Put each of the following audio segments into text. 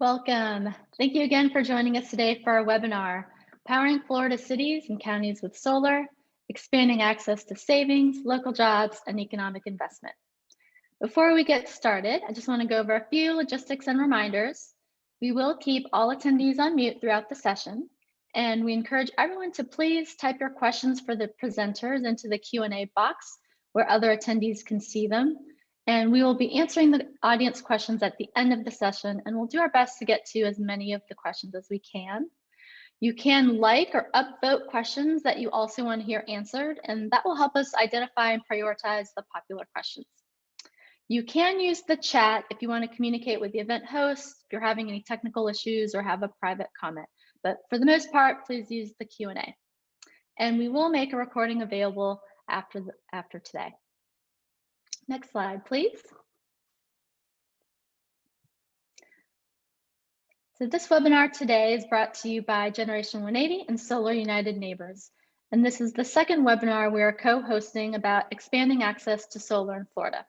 Welcome. Thank you again for joining us today for our webinar, Powering Florida Cities and Counties with Solar, Expanding Access to Savings, Local Jobs, and Economic Investment. Before we get started, I just want to go over a few logistics and reminders. We will keep all attendees on mute throughout the session, and we encourage everyone to please type your questions for the presenters into the Q&A box where other attendees can see them. And we will be answering the audience questions at the end of the session, and we'll do our best to get to as many of the questions as we can. You can like or upvote questions that you also want to hear answered, and that will help us identify and prioritize the popular questions. You can use the chat if you want to communicate with the event host, if you're having any technical issues or have a private comment. But for the most part, please use the Q&A. And we will make a recording available after today. Next slide, please. So this webinar today is brought to you by Generation 180 and Solar United Neighbors. And this is the second webinar we are co-hosting about expanding access to solar in Florida.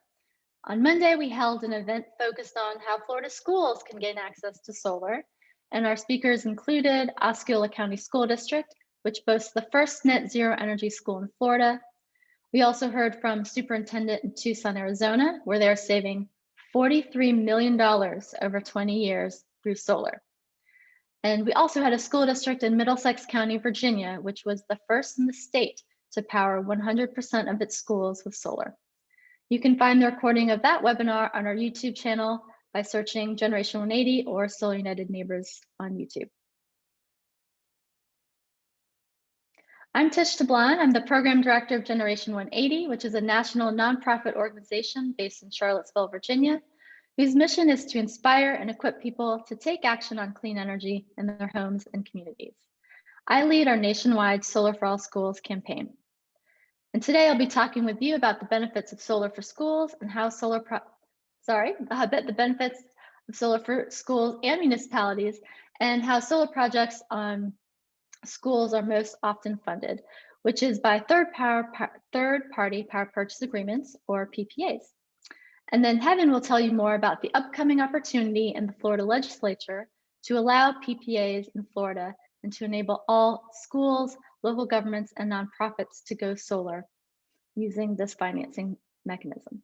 On Monday, we held an event focused on how Florida schools can gain access to solar. And our speakers included Osceola County School District, which boasts the first net zero energy school in Florida. We also heard from Superintendent in Tucson, Arizona, where they're saving $43 million over 20 years through solar. And we also had a school district in Middlesex County, Virginia, which was the first in the state to power 100% of its schools with solar. You can find the recording of that webinar on our YouTube channel by searching Generation 180 or Solar United Neighbors on YouTube. I'm Tish DeBlon. I'm the Program Director of Generation 180, which is a national nonprofit organization based in Charlottesville, Virginia, whose mission is to inspire and equip people to take action on clean energy in their homes and communities. I lead our nationwide Solar for All Schools campaign. And today I'll be talking with you about the benefits of solar for schools and how the benefits of solar for schools and municipalities and how solar projects on schools are most often funded, which is by third-party power purchase agreements, or PPAs. And then Heaven will tell you more about the upcoming opportunity in the Florida legislature to allow PPAs in Florida and to enable all schools, local governments, and nonprofits to go solar using this financing mechanism.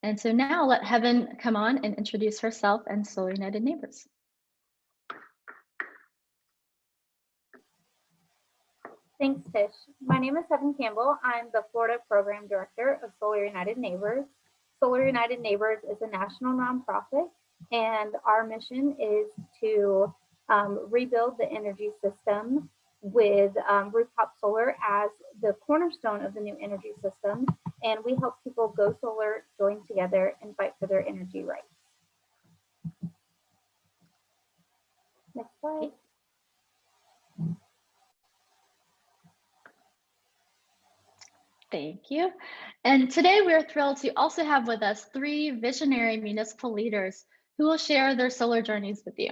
And so now I'll let Heaven come on and introduce herself and Solar United Neighbors. Thanks, Tish. My name is Heaven Campbell. I'm the Florida Program Director of Solar United Neighbors. Solar United Neighbors is a national nonprofit, and our mission is to rebuild the energy system with rooftop solar as the cornerstone of the new energy system. And we help people go solar, join together, and fight for their energy rights. Next slide. Thank you. And today we're thrilled to also have with us 3 visionary municipal leaders who will share their solar journeys with you.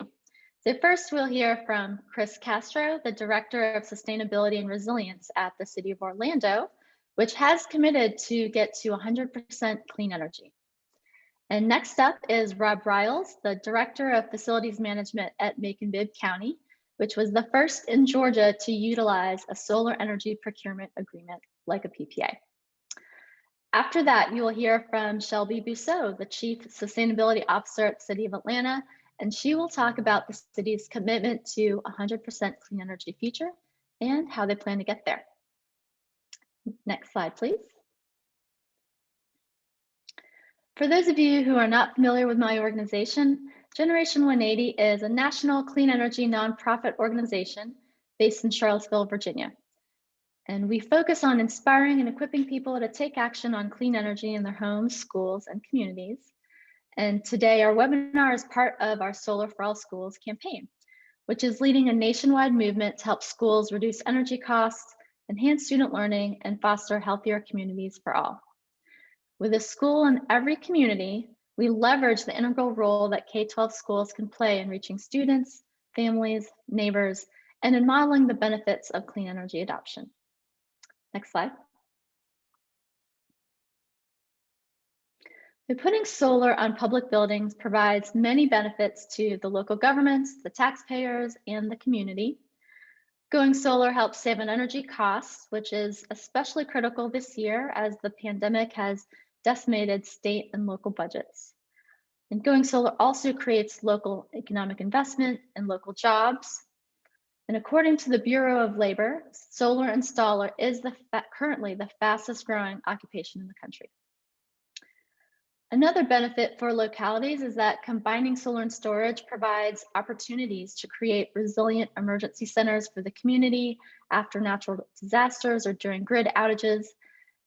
So first we'll hear from Chris Castro, the Director of Sustainability and Resilience at the City of Orlando, which has committed to get to 100% clean energy. And next up is Rob Riles, the Director of Facilities Management at Macon-Bibb County, which was the first in Georgia to utilize a solar energy procurement agreement like a PPA. After that, you will hear from Shelby Bousseau, the Chief Sustainability Officer at the City of Atlanta, and she will talk about the city's commitment to 100% clean energy future and how they plan to get there. Next slide, please. For those of you who are not familiar with my organization, Generation 180 is a national clean energy nonprofit organization based in Charlottesville, Virginia. And we focus on inspiring and equipping people to take action on clean energy in their homes, schools, and communities. And today our webinar is part of our Solar for All Schools campaign, which is leading a nationwide movement to help schools reduce energy costs, enhance student learning, and foster healthier communities for all. With a school in every community, we leverage the integral role that K-12 schools can play in reaching students, families, neighbors, and in modeling the benefits of clean energy adoption. Next slide. So putting solar on public buildings provides many benefits to the local governments, the taxpayers, and the community. Going solar helps save on energy costs, which is especially critical this year as the pandemic has decimated state and local budgets. And going solar also creates local economic investment and local jobs. And according to the Bureau of Labor, solar installer is currently the fastest growing occupation in the country. Another benefit for localities is that combining solar and storage provides opportunities to create resilient emergency centers for the community after natural disasters or during grid outages.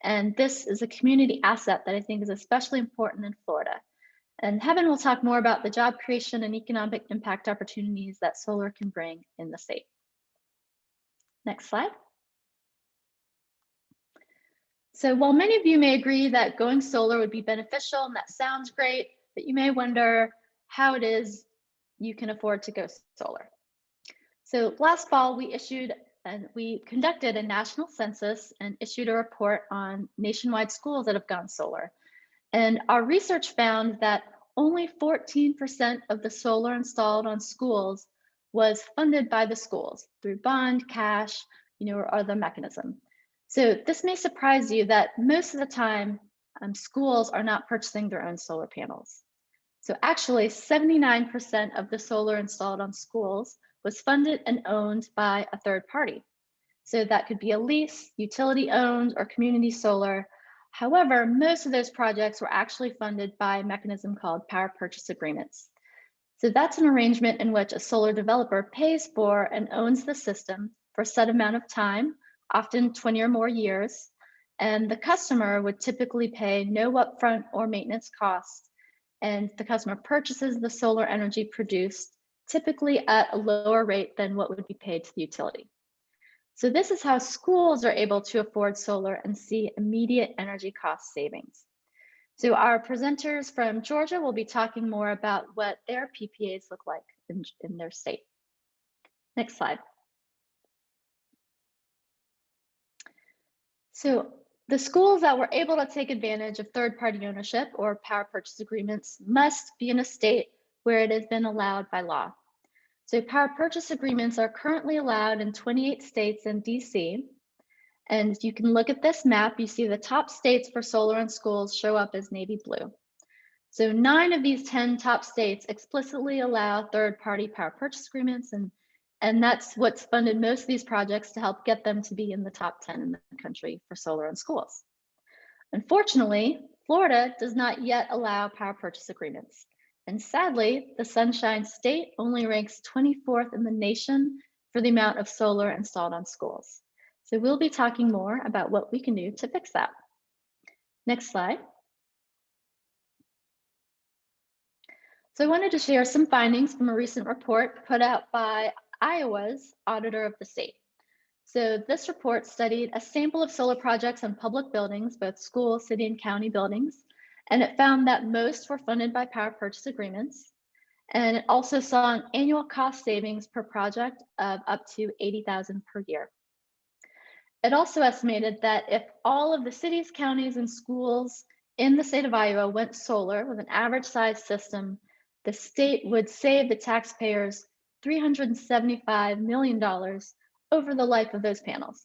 And this is a community asset that I think is especially important in Florida. And Heaven will talk more about the job creation and economic impact opportunities that solar can bring in the state. Next slide. So while many of you may agree that going solar would be beneficial, and that sounds great, but you may wonder how it is you can afford to go solar. So last fall, we conducted a national census and issued a report on nationwide schools that have gone solar. And our research found that only 14% of the solar installed on schools was funded by the schools through bond, cash, or other mechanism. So this may surprise you that most of the time, schools are not purchasing their own solar panels. So actually 79% of the solar installed on schools was funded and owned by a third party. So that could be a lease, utility owned, or community solar. However, most of those projects were actually funded by a mechanism called power purchase agreements. So that's an arrangement in which a solar developer pays for and owns the system for a set amount of time, often 20 or more years, and the customer would typically pay no upfront or maintenance costs, and the customer purchases the solar energy produced, typically at a lower rate than what would be paid to the utility. So this is how schools are able to afford solar and see immediate energy cost savings. So our presenters from Georgia will be talking more about what their PPAs look like in their state. Next slide. So the schools that were able to take advantage of third-party ownership or power purchase agreements must be in a state where it has been allowed by law. So power purchase agreements are currently allowed in 28 states and DC. And you can look at this map, you see the top states for solar and schools show up as navy blue. So 9 of these 10 top states explicitly allow third-party power purchase agreements, and that's what's funded most of these projects to help get them to be in the top 10 in the country for solar and schools. Unfortunately, Florida does not yet allow power purchase agreements. And sadly, the Sunshine State only ranks 24th in the nation for the amount of solar installed on schools. So we'll be talking more about what we can do to fix that. Next slide. So I wanted to share some findings from a recent report put out by Iowa's auditor of the state. So this report studied a sample of solar projects on public buildings, both school, city, and county buildings, and it found that most were funded by power purchase agreements. And it also saw an annual cost savings per project of up to $80,000 per year. It also estimated that if all of the cities, counties, and schools in the state of Iowa went solar with an average size system, the state would save the taxpayers $375 million over the life of those panels.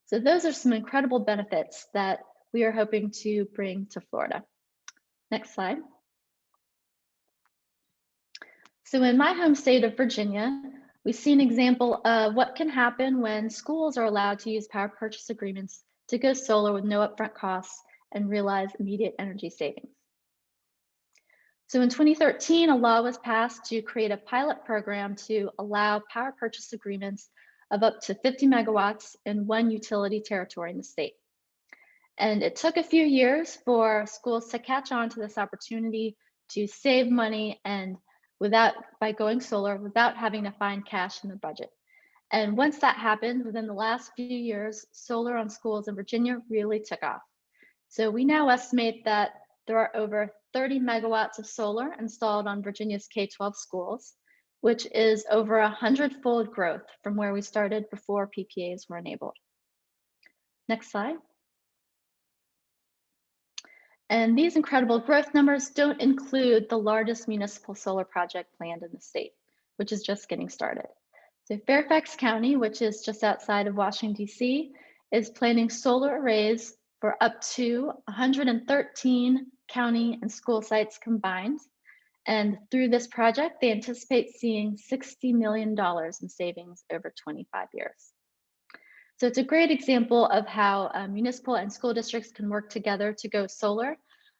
So those are some incredible benefits that we are hoping to bring to Florida. Next slide. So in my home state of Virginia, we see an example of what can happen when schools are allowed to use power purchase agreements to go solar with no upfront costs and realize immediate energy savings. So in 2013, a law was passed to create a pilot program to allow power purchase agreements of up to 50 megawatts in one utility territory in the state. And it took a few years for schools to catch on to this opportunity to save money and by going solar without having to find cash in their budget. And once that happened, within the last few years, solar on schools in Virginia really took off. So we now estimate that there are over 30 megawatts of solar installed on Virginia's K-12 schools, which is over 100-fold growth from where we started before PPAs were enabled. Next slide. And these incredible growth numbers don't include the largest municipal solar project planned in the state, which is just getting started. So Fairfax County, which is just outside of Washington, D.C., is planning solar arrays for up to 113 county and school sites combined. And through this project, they anticipate seeing $60 million in savings over 25 years. So it's a great example of how municipal and school districts can work together to go solar.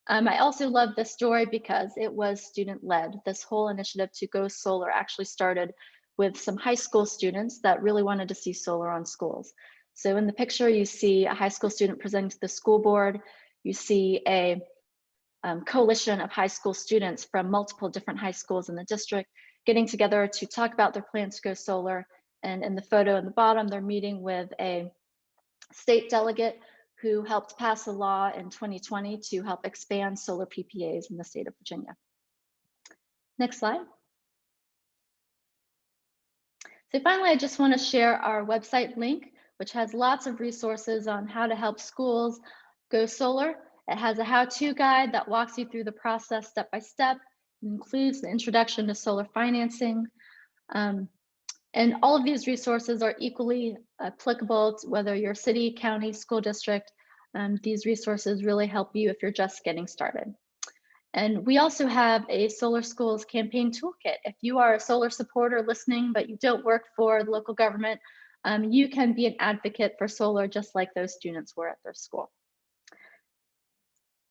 I also love this story because it was student-led. This whole initiative to go solar actually started with some high school students that really wanted to see solar on schools. So in the picture, you see a high school student presenting to the school board. You see a coalition of high school students from multiple different high schools in the district getting together to talk about their plans to go solar. And in the photo in the bottom, they're meeting with a state delegate who helped pass a law in 2020 to help expand solar PPAs in the state of Virginia. Next slide. So finally, I just want to share our website link, which has lots of resources on how to help schools go solar. It has a how-to guide that walks you through the process step by step. It includes the introduction to solar financing. And all of these resources are equally applicable to whether you're city, county, school district. These resources really help you if you're just getting started. And we also have a Solar Schools campaign toolkit. If you are a solar supporter listening, but you don't work for the local government, you can be an advocate for solar just like those students were at their school.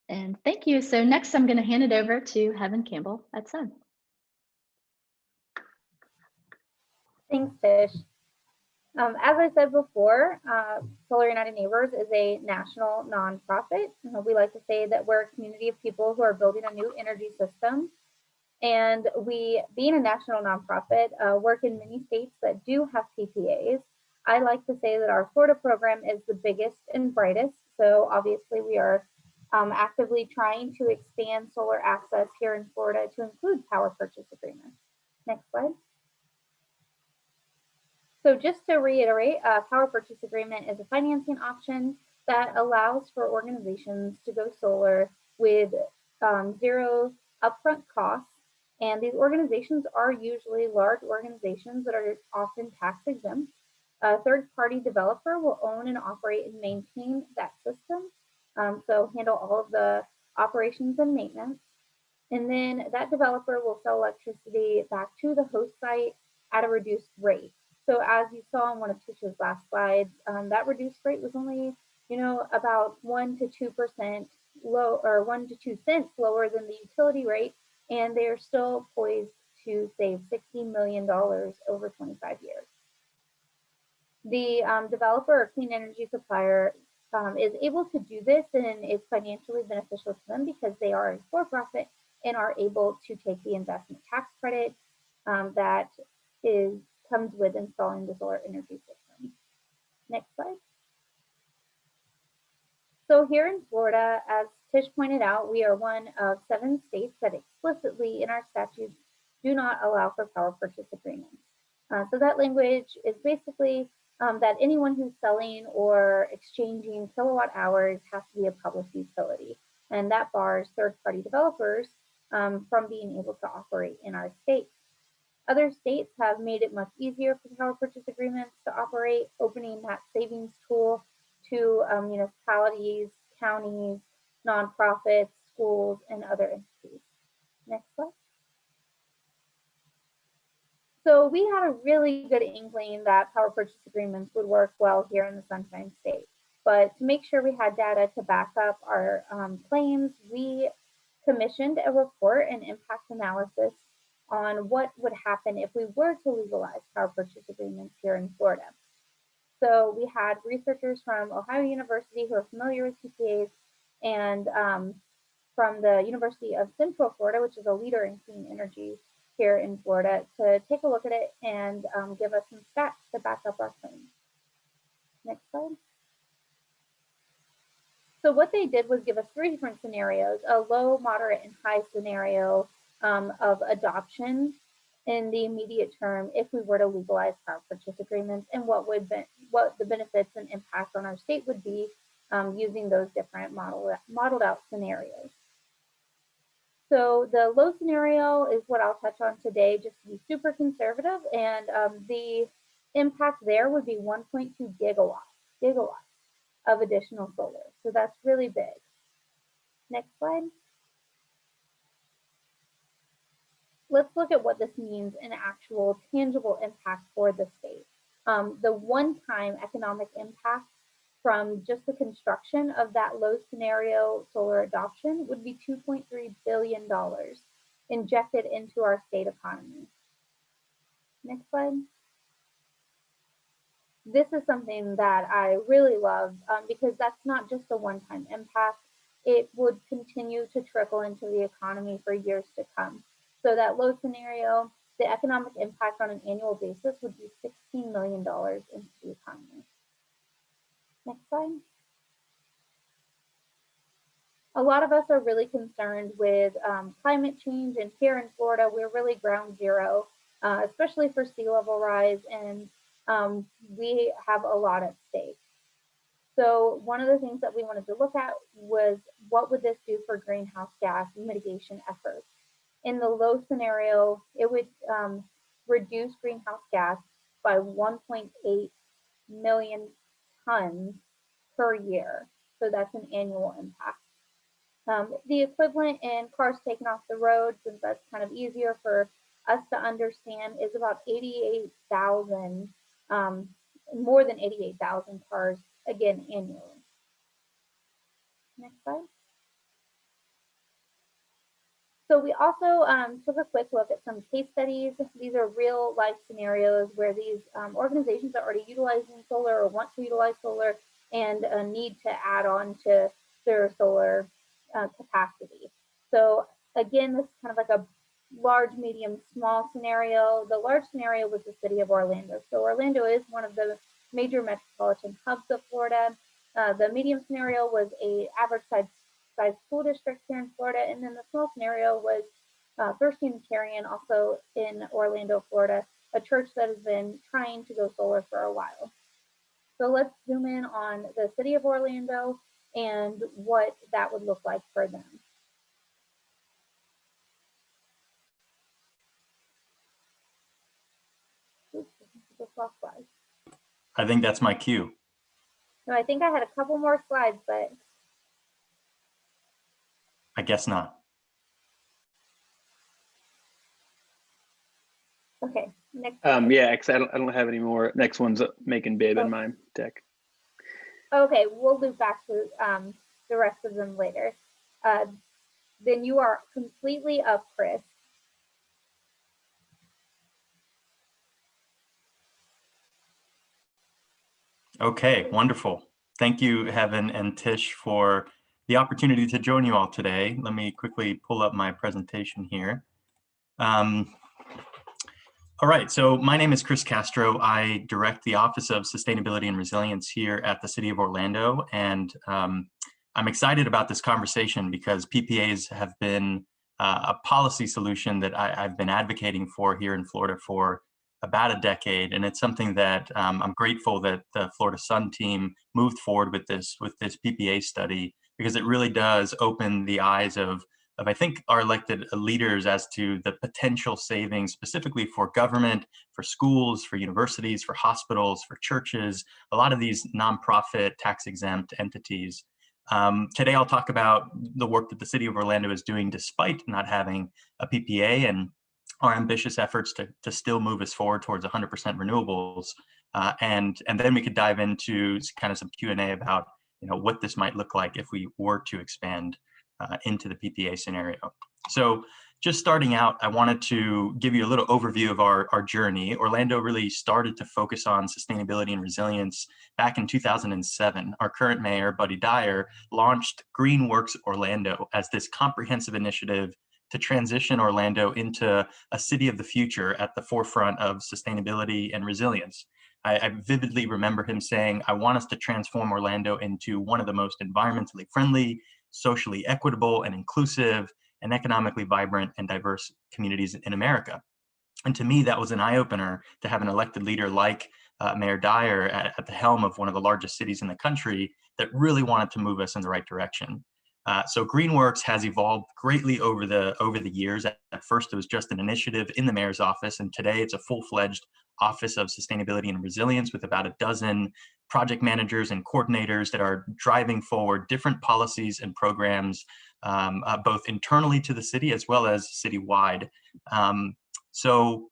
And thank you. So next I'm going to hand it over to Heaven Campbell at Sun. Thanks, Tish. As I said before, Solar United Neighbors is a national nonprofit. We like to say that we're a community of people who are building a new energy system. And we, being a national nonprofit, work in many states that do have PPAs. I like to say that our Florida program is the biggest and brightest. So obviously we are actively trying to expand solar access here in Florida to include power purchase agreements. Next slide. So just to reiterate, a power purchase agreement is a financing option that allows for organizations to go solar with zero upfront costs. And these organizations are usually large organizations that are often tax exempt. A third-party developer will own and operate and maintain that system. So handle all of the operations and maintenance. And then that developer will sell electricity back to the host site at a reduced rate. So as you saw in one of Tish's last slides, that reduced rate was only, about 1 to 2% low, or 1 to 2 cents lower than the utility rate, and they are still poised to save $60 million over 25 years. The developer or clean energy supplier is able to do this, and it's financially beneficial to them because they are a for-profit and are able to take the investment tax credit that comes with installing the solar energy system. Next slide. So here in Florida, as Tish pointed out, we are one of 7 states that explicitly in our statutes do not allow for power purchase agreements. So that language is basically that anyone who's selling or exchanging kilowatt hours has to be a public utility. And that bars third-party developers from being able to operate in our state. Other states have made it much easier for power purchase agreements to operate, opening that savings tool to municipalities, counties, nonprofits, schools, and other entities. Next slide. So we had a really good inkling that power purchase agreements would work well here in the Sunshine State. But to make sure we had data to back up our claims, we commissioned a report and impact analysis on what would happen if we were to legalize power purchase agreements here in Florida. So we had researchers from Ohio University who are familiar with PPAs, and from the University of Central Florida, which is a leader in clean energy here in Florida, to take a look at it and give us some stats to back up our claims. Next slide. So what they did was give us 3 different scenarios: a low, moderate, and high scenario of adoption in the immediate term if we were to legalize power purchase agreements, and what the benefits and impact on our state would be using those different modeled out scenarios. So the low scenario is what I'll touch on today, just to be super conservative, and the impact there would be 1.2 gigawatts of additional solar. So that's really big. Next slide. Let's look at what this means in actual tangible impact for the state. The one-time economic impact from just the construction of that low scenario solar adoption would be $2.3 billion injected into our state economy. Next slide. This is something that I really love because that's not just a one-time impact. It would continue to trickle into the economy for years to come. So that low scenario, the economic impact on an annual basis would be $16 million into the economy. Next slide. A lot of us are really concerned with climate change, and here in Florida, we're really ground zero, especially for sea level rise, and we have a lot at stake. So one of the things that we wanted to look at was what would this do for greenhouse gas mitigation efforts? In the low scenario, it would reduce greenhouse gas by 1.8 million tons per year. So that's an annual impact. The equivalent in cars taken off the road, since that's kind of easier for us to understand, is about 88,000, more than 88,000 cars, again, annually. Next slide. So we also took a quick look at some case studies. These are real life scenarios where these organizations are already utilizing solar or want to utilize solar and need to add on to their solar capacity. So again, this is kind of like a large, medium, small scenario. The large scenario was the city of Orlando. So Orlando is one of the major metropolitan hubs of Florida. The medium scenario was an average size school district here in Florida, and then the small scenario was First Unitarian, also in Orlando, Florida, a church that has been trying to go solar for a while. So let's zoom in on the city of Orlando and what that would look like for them. Oops, this last slide. I think that's my cue. No, I think I had a couple more slides, but I guess not. okay. Next. Yeah, I don't have any more. Next one's making bib in my deck. Okay, we'll loop back to the rest of them later. Then you are completely up, Chris. Okay, wonderful. Thank you, Heaven and Tish, for the opportunity to join you all today. Let me quickly pull up my presentation here. All right, so my name is Chris Castro. I direct the Office of Sustainability and Resilience here at the City of Orlando, and I'm excited about this conversation because PPAs have been a policy solution that I've been advocating for here in Florida for about a decade, and it's something that I'm grateful that the Florida Sun team moved forward with this PPA study, because it really does open the eyes of I think our elected leaders as to the potential savings specifically for government, for schools, for universities, for hospitals, for churches, a lot of these nonprofit tax-exempt entities. Today I'll talk about the work that the City of Orlando is doing despite not having a PPA, and our ambitious efforts to still move us forward towards 100% renewables. And then we could dive into kind of some Q&A about what this might look like if we were to expand into the PPA scenario. So just starting out, I wanted to give you a little overview of our journey. Orlando really started to focus on sustainability and resilience back in 2007. Our current mayor, Buddy Dyer, launched Greenworks Orlando as this comprehensive initiative to transition Orlando into a city of the future at the forefront of sustainability and resilience. I vividly remember him saying, I want us to transform Orlando into one of the most environmentally friendly, socially equitable and inclusive and economically vibrant and diverse communities in America. And to me, that was an eye-opener to have an elected leader like Mayor Dyer at the helm of one of the largest cities in the country that really wanted to move us in the right direction. So Greenworks has evolved greatly over the years. At first, it was just an initiative in the mayor's office, and today it's a full-fledged Office of Sustainability and Resilience with about a dozen project managers and coordinators that are driving forward different policies and programs, both internally to the city as well as citywide. So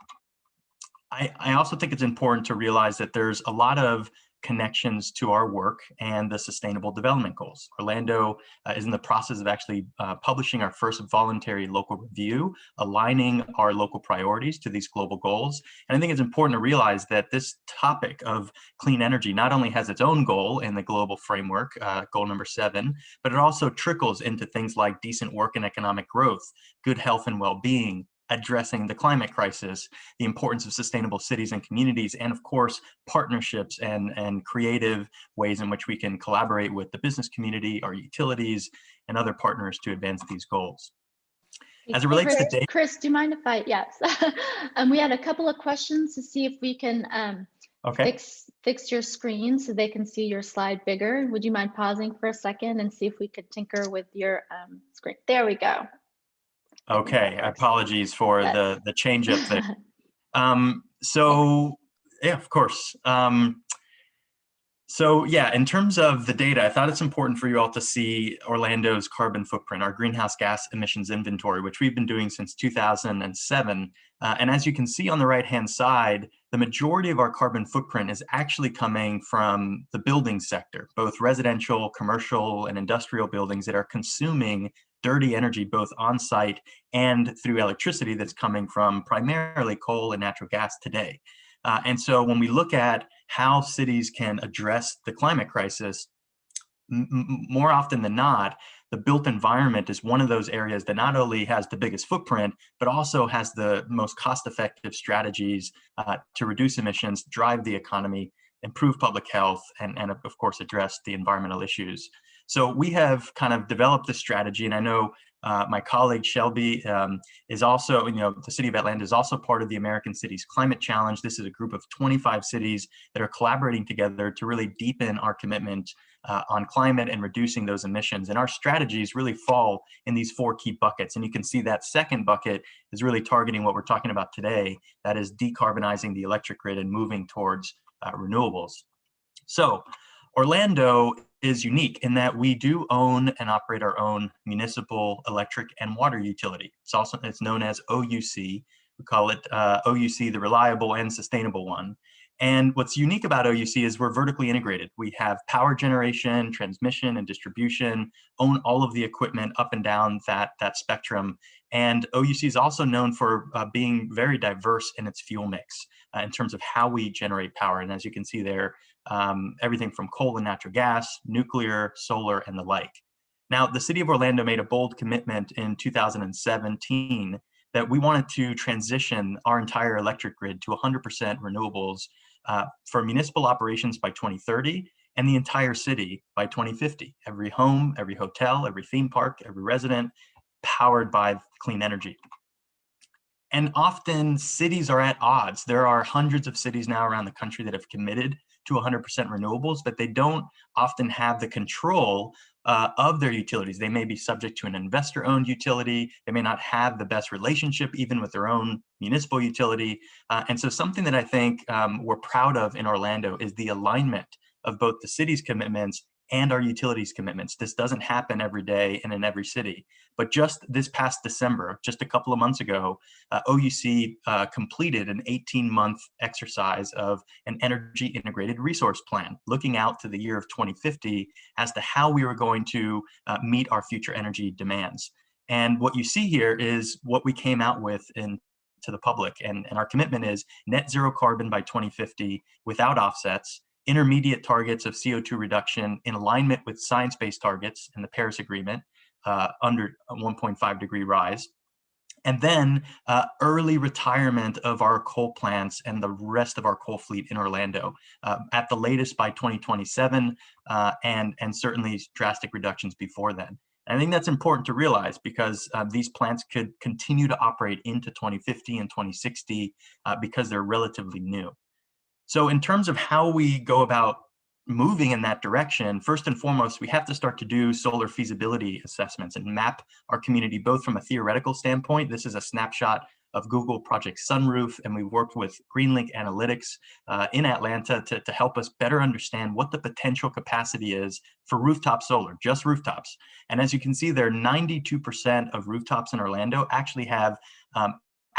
I also think it's important to realize that there's a lot of connections to our work and the Sustainable Development Goals. Orlando is in the process of actually publishing our first voluntary local review, aligning our local priorities to these global goals. And I think it's important to realize that this topic of clean energy not only has its own goal in the global framework, goal number 7, but it also trickles into things like decent work and economic growth, good health and well-being, addressing the climate crisis, the importance of sustainable cities and communities, and of course, partnerships and creative ways in which we can collaborate with the business community, our utilities, and other partners to advance these goals. As it relates to data. Chris, do you mind if I, yes. We had a couple of questions to see if we can fix your screen so they can see your slide bigger. Would you mind pausing for a second and see if we could tinker with your screen? There we go. Okay, apologies for the change up there. Yeah, of course. So yeah, in terms of the data, I thought it's important for you all to see Orlando's carbon footprint, our greenhouse gas emissions inventory, which we've been doing since 2007. And as you can see on the right-hand side, the majority of our carbon footprint is actually coming from the building sector, both residential, commercial, and industrial buildings that are consuming dirty energy both on-site and through electricity that's coming from primarily coal and natural gas today. And so when we look at how cities can address the climate crisis, more often than not, the built environment is one of those areas that not only has the biggest footprint, but also has the most cost-effective strategies to reduce emissions, drive the economy, improve public health, and of course, address the environmental issues. So we have kind of developed this strategy, and I know my colleague Shelby is also, the city of Atlanta is also part of the American Cities Climate Challenge. This is a group of 25 cities that are collaborating together to really deepen our commitment on climate and reducing those emissions. And our strategies really fall in these 4 key buckets. And you can see that second bucket is really targeting what we're talking about today, that is decarbonizing the electric grid and moving towards renewables. So Orlando is unique in that we do own and operate our own municipal electric and water utility. It's known as OUC. We call it OUC, the reliable and sustainable one. And what's unique about OUC is we're vertically integrated. We have power generation, transmission, and distribution, own all of the equipment up and down that spectrum. And OUC is also known for being very diverse in its fuel mix in terms of how we generate power. And as you can see there, everything from coal and natural gas, nuclear, solar, and the like. Now, the city of Orlando made a bold commitment in 2017 that we wanted to transition our entire electric grid to 100% renewables for municipal operations by 2030 and the entire city by 2050. Every home, every hotel, every theme park, every resident powered by clean energy. And often cities are at odds. There are hundreds of cities now around the country that have committed to 100% renewables, but they don't often have the control of their utilities. They may be subject to an investor-owned utility. They may not have the best relationship even with their own municipal utility. And so something that I think we're proud of in Orlando is the alignment of both the city's commitments and our utilities commitments. This doesn't happen every day and in every city. But just this past December, just a couple of months ago, OUC completed an 18-month exercise of an energy integrated resource plan, looking out to the year of 2050 as to how we were going to meet our future energy demands. And what you see here is what we came out with to the public. And our commitment is net zero carbon by 2050 without offsets, intermediate targets of CO2 reduction in alignment with science-based targets in the Paris Agreement, under a 1.5 degree rise, and then early retirement of our coal plants and the rest of our coal fleet in Orlando, at the latest by 2027, and certainly drastic reductions before then. I think that's important to realize because these plants could continue to operate into 2050 and 2060 because they're relatively new. So in terms of how we go about moving in that direction, first and foremost, we have to start to do solar feasibility assessments and map our community, both from a theoretical standpoint. This is a snapshot of Google Project Sunroof, and we've worked with Greenlink Analytics in Atlanta to help us better understand what the potential capacity is for rooftop solar, just rooftops. And as you can see there, 92% of rooftops in Orlando actually have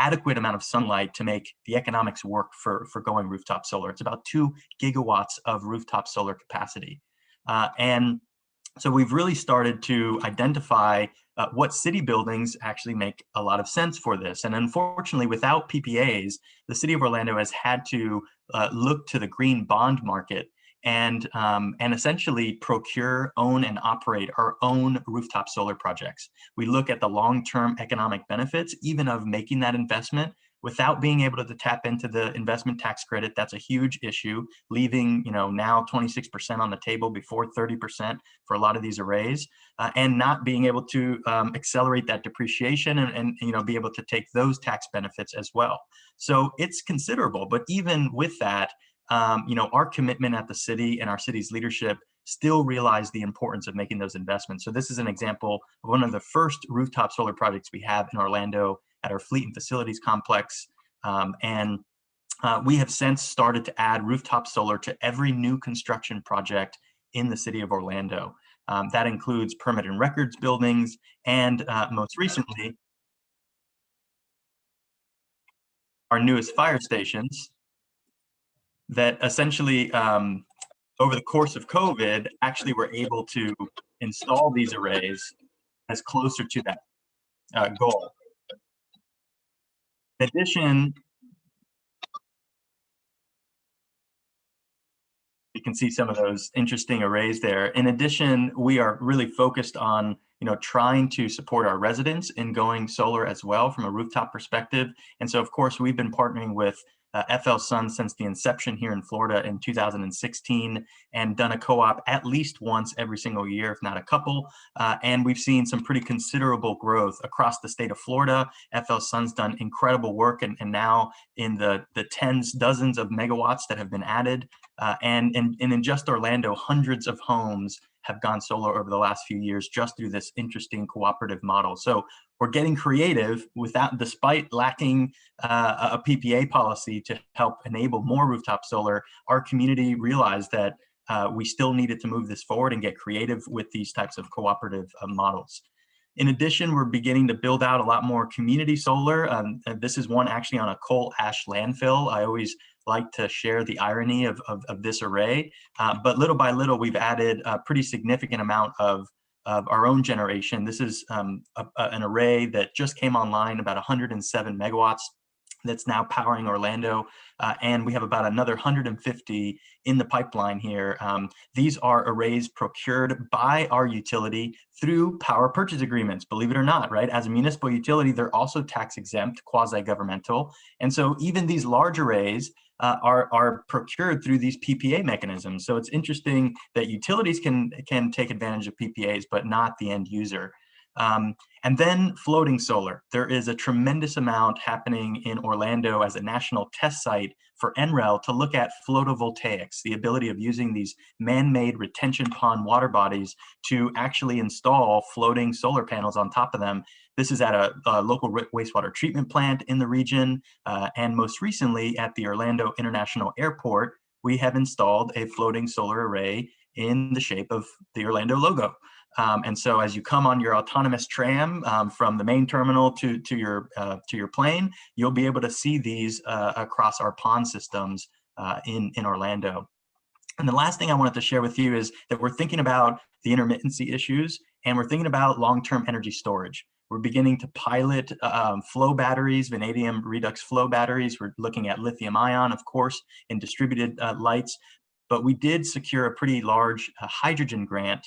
adequate amount of sunlight to make the economics work for going rooftop solar. It's about 2 gigawatts of rooftop solar capacity. And so we've really started to identify what city buildings actually make a lot of sense for this. And unfortunately, without PPAs, the city of Orlando has had to look to the green bond market and essentially procure, own, and operate our own rooftop solar projects. We look at the long-term economic benefits, even of making that investment, without being able to tap into the investment tax credit. That's a huge issue, leaving now 26% on the table before 30% for a lot of these arrays, and not being able to accelerate that depreciation and be able to take those tax benefits as well. So it's considerable, but even with that, our commitment at the city and our city's leadership still realize the importance of making those investments. So this is an example of one of the first rooftop solar projects we have in Orlando at our Fleet and Facilities Complex. We have since started to add rooftop solar to every new construction project in the city of Orlando. That includes permit and records buildings, and most recently, our newest fire stations that essentially, over the course of COVID, actually were able to install these arrays as closer to that goal. In addition, you can see some of those interesting arrays there. In addition, we are really focused on trying to support our residents in going solar as well from a rooftop perspective. And so, of course, we've been partnering with FL Sun since the inception here in Florida in 2016, and done a co-op at least once every single year, if not a couple. And we've seen some pretty considerable growth across the state of Florida. FL Sun's done incredible work, and now in the tens, dozens of megawatts that have been added. And in just Orlando, hundreds of homes have gone solar over the last few years just through this interesting cooperative model. So we're getting creative despite lacking a PPA policy to help enable more rooftop solar. Our community realized that we still needed to move this forward and get creative with these types of cooperative models. In addition, we're beginning to build out a lot more community solar. This is one actually on a coal ash landfill. I always like to share the irony of this array, but little by little, we've added a pretty significant amount of our own generation. This is an array that just came online, about 107 megawatts, that's now powering Orlando, and we have about another 150 in the pipeline here. These are arrays procured by our utility through power purchase agreements, believe it or not, right? As a municipal utility, they're also tax exempt, quasi-governmental, and so even these large arrays are procured through these PPA mechanisms. So it's interesting that utilities can take advantage of PPAs, but not the end user. And then floating solar. There is a tremendous amount happening in Orlando as a national test site for NREL to look at photovoltaics, the ability of using these man-made retention pond water bodies to actually install floating solar panels on top of them. This is at a local wastewater treatment plant in the region. And most recently at the Orlando International Airport, we have installed a floating solar array in the shape of the Orlando logo. And so as you come on your autonomous tram from the main terminal to your plane, you'll be able to see these across our pond systems in Orlando. And the last thing I wanted to share with you is that we're thinking about the intermittency issues, and we're thinking about long-term energy storage. We're beginning to pilot flow batteries, vanadium redox flow batteries. We're looking at lithium ion, of course, in distributed lights. But we did secure a pretty large hydrogen grant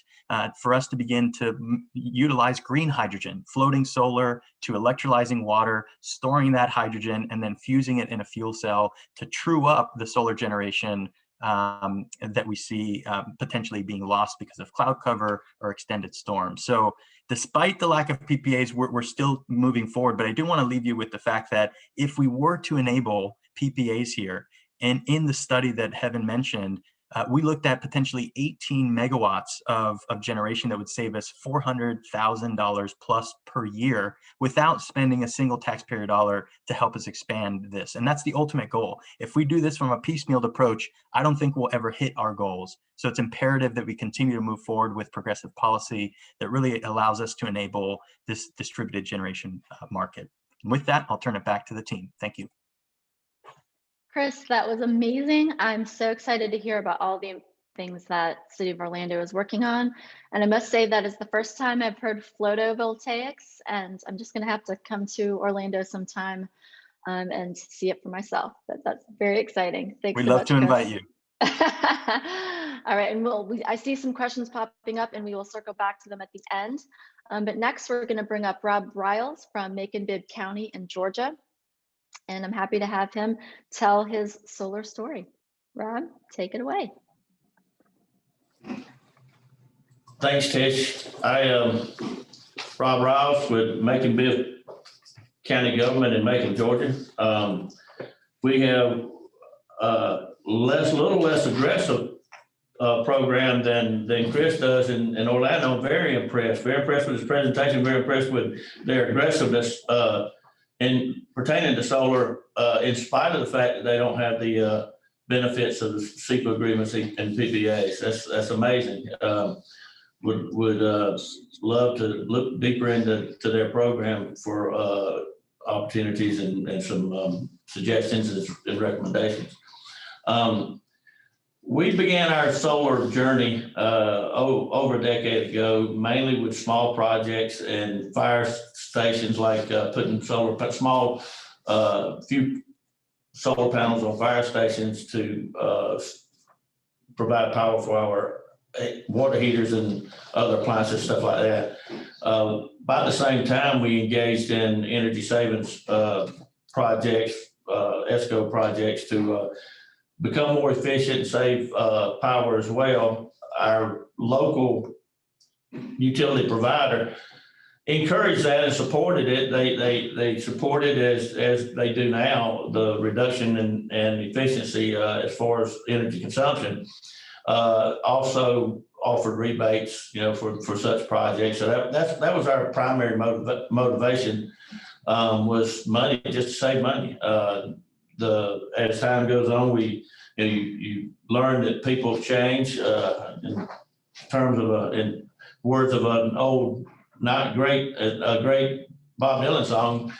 for us to begin to utilize green hydrogen, floating solar to electrolyzing water, storing that hydrogen, and then fusing it in a fuel cell to true up the solar generation that we see potentially being lost because of cloud cover or extended storms. So despite the lack of PPAs, we're still moving forward. But I do want to leave you with the fact that if we were to enable PPAs here, and in the study that Heaven mentioned, we looked at potentially 18 megawatts of generation that would save us $400,000 plus per year without spending a single taxpayer dollar to help us expand this. And that's the ultimate goal. If we do this from a piecemealed approach, I don't think we'll ever hit our goals. So it's imperative that we continue to move forward with progressive policy that really allows us to enable this distributed generation market. And with that, I'll turn it back to the team. Thank you. Chris, that was amazing. I'm so excited to hear about all the things that City of Orlando is working on. And I must say that is the first time I've heard photovoltaics, and I'm just going to have to come to Orlando sometime and see it for myself. But that's very exciting. Thanks We'd so love much, to Chris. invite you. All right, and I see some questions popping up, and we will circle back to them at the end. But next, we're going to bring up Rob Riles from Macon-Bibb County in Georgia. And I'm happy to have him tell his solar story. Rob, take it away. Thanks, Tish. I am Rob Riles with Macon-Bibb County Government in Macon, Georgia. We have a little less aggressive program than Chris does in Orlando. I'm very impressed with his presentation, very impressed with their aggressiveness in pertaining to solar, in spite of the fact that they don't have the benefits of the SEPA agreements and PPAs. That's amazing. Would love to look deeper into their program for opportunities and some suggestions and recommendations. We began our solar journey over a decade ago, mainly with small projects and fire stations, like putting small few solar panels on fire stations to provide power for our water heaters and other appliances, stuff like that. By the same time, we engaged in energy savings projects, ESCO projects, to become more efficient and save power as well. Our local utility provider encouraged that and supported it. They supported as they do now, the reduction and efficiency as far as energy consumption. Also offered rebates, for such projects. So that was our primary motivation, was money, just to save money. As time goes on, you learn that people change. In terms of in words of an old, not great, a great Bob Dylan song,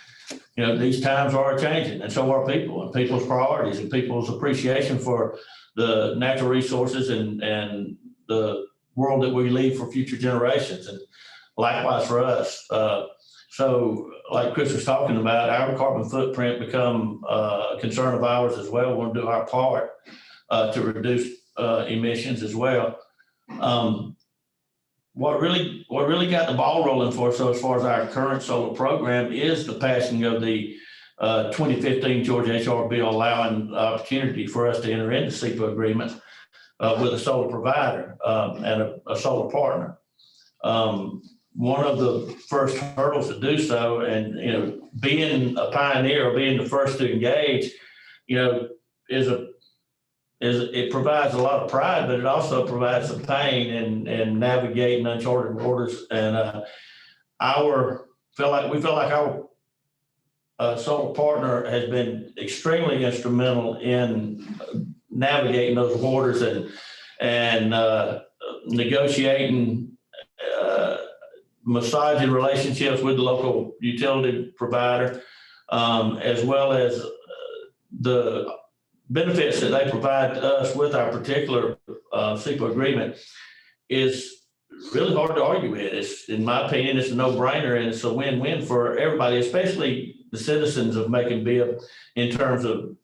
these times are changing, and so are people, and people's priorities, and people's appreciation for the natural resources and the world that we leave for future generations, and likewise for us. So like Chris was talking about, our carbon footprint become a concern of ours as well. We're going to do our part to reduce emissions as well. What really got the ball rolling for us, so as far as our current solar program, is the passing of the 2015 Georgia HR bill, allowing the opportunity for us to enter into SEPA agreements with a solar provider and a solar partner. One of the first hurdles to do so, and being a pioneer or being the first to engage, it provides a lot of pride, but it also provides some pain in navigating uncharted waters. And we feel like our solar partner has been extremely instrumental in navigating those waters and negotiating, massaging relationships with the local utility provider, as well as the benefits that they provide to us with our particular SEPA agreement is really hard to argue with. In my opinion, it's a no-brainer, and it's a win-win for everybody, especially the citizens of Macon-Bibb, in terms of